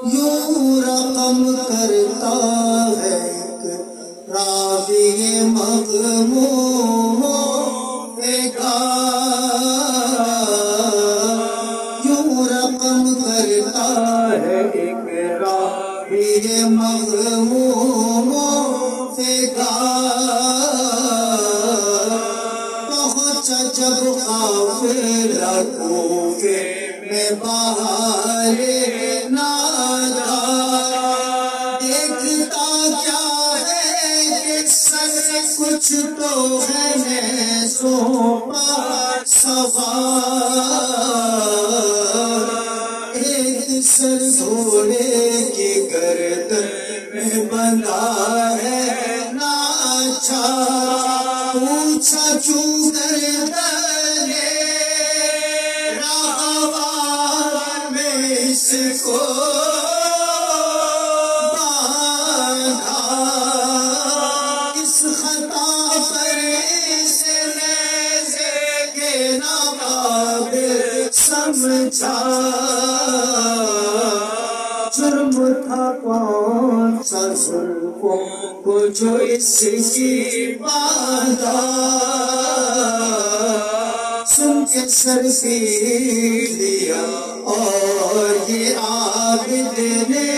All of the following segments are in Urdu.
یوں رقم کرتا ہے ایک راوی مغموم کا، یوں رقم کرتا ہے ایک راوی مغموم کا، پہنچا جب قافلہ کوفے میں بہار نادا، دیکھتا کیا ہے کہ سر کچھ تو ہے نیزوں پر سوار، ایک سر گھوڑے کی گردن میں بندھا ہے ناچار، پوچھا کیوں گردن راہوار میں اس کو باندھا، اس خطا پر اس نیزے کے نوابر سمجھا، جرم تھا کون سا زلفوں کو جو اس کی باندھا، سن کے سر پی لیا اور یہ عابد نے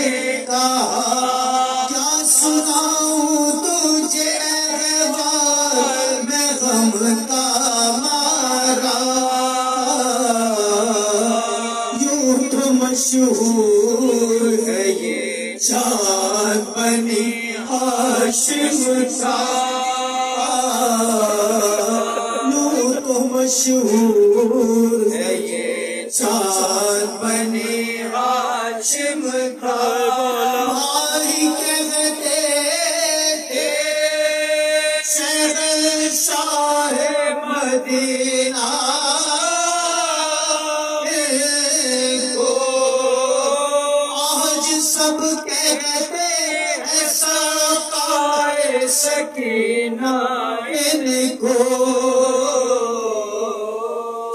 کہا، کیا سناؤں تجھے احوال میں غم کا مارا، یوں تو مشہور ہے یہ چاند بنی ہاشم کا، یوں تو مشہور ہے یہ چاند بنی ہاشم کا، بھائی کہتے تھے شہنشاہ مدینہ سب کہتے ہیں سرکار سکینہ ان کو،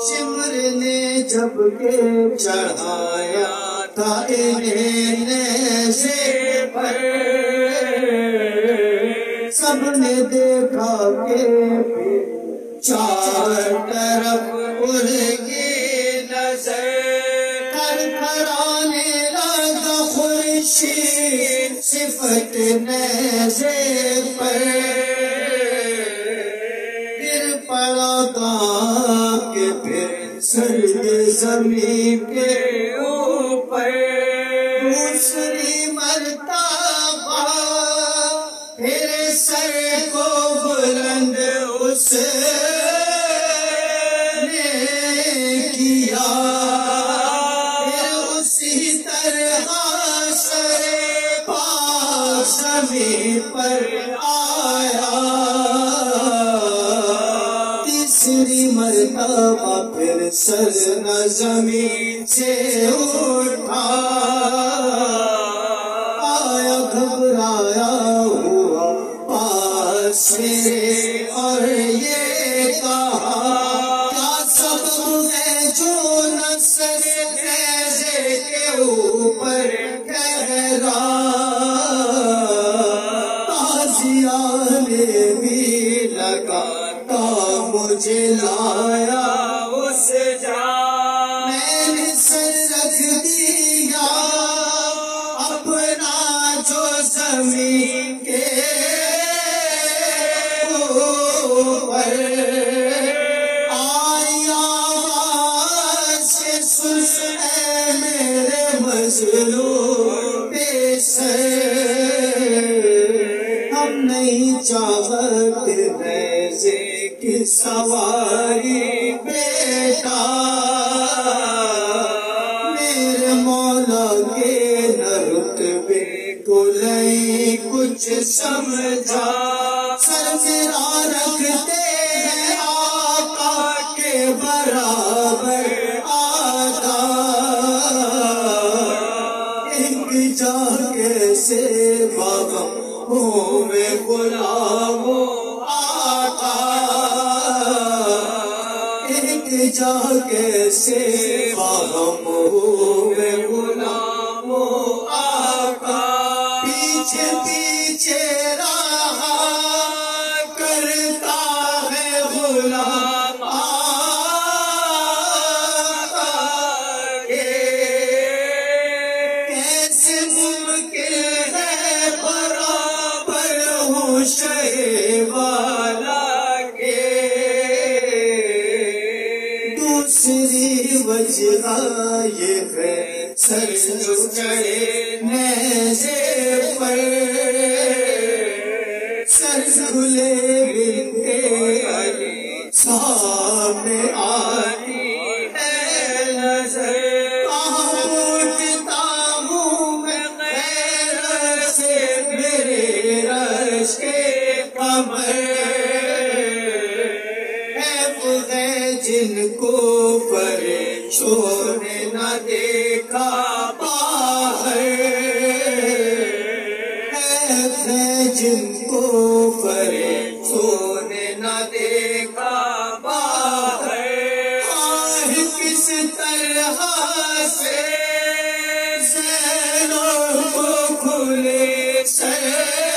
شمر نے جب کہ چڑھایا تھا انہیں نیزے پر، سب نے دیکھا کہ چار طرف ان کی نظر، تھرتھرانے لگا خورشید صفت نیزے پر، پھر پڑا کام کہ پھر سرد زمین کے اوپر، دوسری مرتبہ پھر سر کو بلند اس نے کیا، پھر اسی طرح سر پاک زمین پر آیا، تیسری مرتبہ پھر سر نہ زمین سے اٹھا، آیا گھبرایا ہوا پاس میرے اور یہ کہا، کیا سبب ہے جو نصر نیزے کے اوپر گہرا، تازیانے بھی لگاتا مجھے لایا اس جا، میں نے سر رکھ دیا اپنا جو زمین کے اوپر، آئی آواز سے سن اے میرے مظلوم بے سر، ہم نہیں چاہتے نیزے کی سواری بیٹا، میرے مولا کے نہ رتبے کو نہیں کچھ سمجھا، سر میرا رکھتے ہیں آقا کے برابر آدھا، ایک جا کیسے بابا میں غلاموں آقا، ایک جا کیسے باہم ہوئے غلاموں آقا پیچھے پیچھے رہا کرتا ہے غلام آقا کے کیسے ممکن ہے برابر ہوں شہ والا کے دوسری وجہ یہ ہے سر جھکے نیزے پر سر کھلے بنتے سامنے آتی ہے نظر اٹھتا ہوں میں غیرت سے میرے رش کے قمر جن کو فرشتوں نے نہ دیکھا باہر ہے جن کو فرشتوں نے نہ دیکھا باہر کس طرح سے ذہنوں کو کھلے سر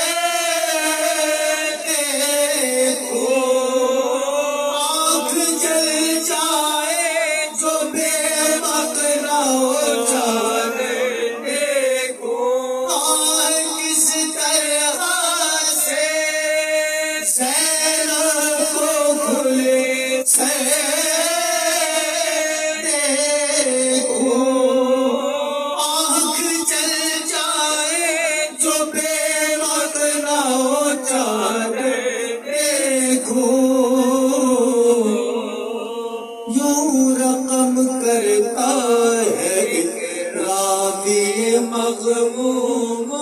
رقم کرتا ہے راوی مغموم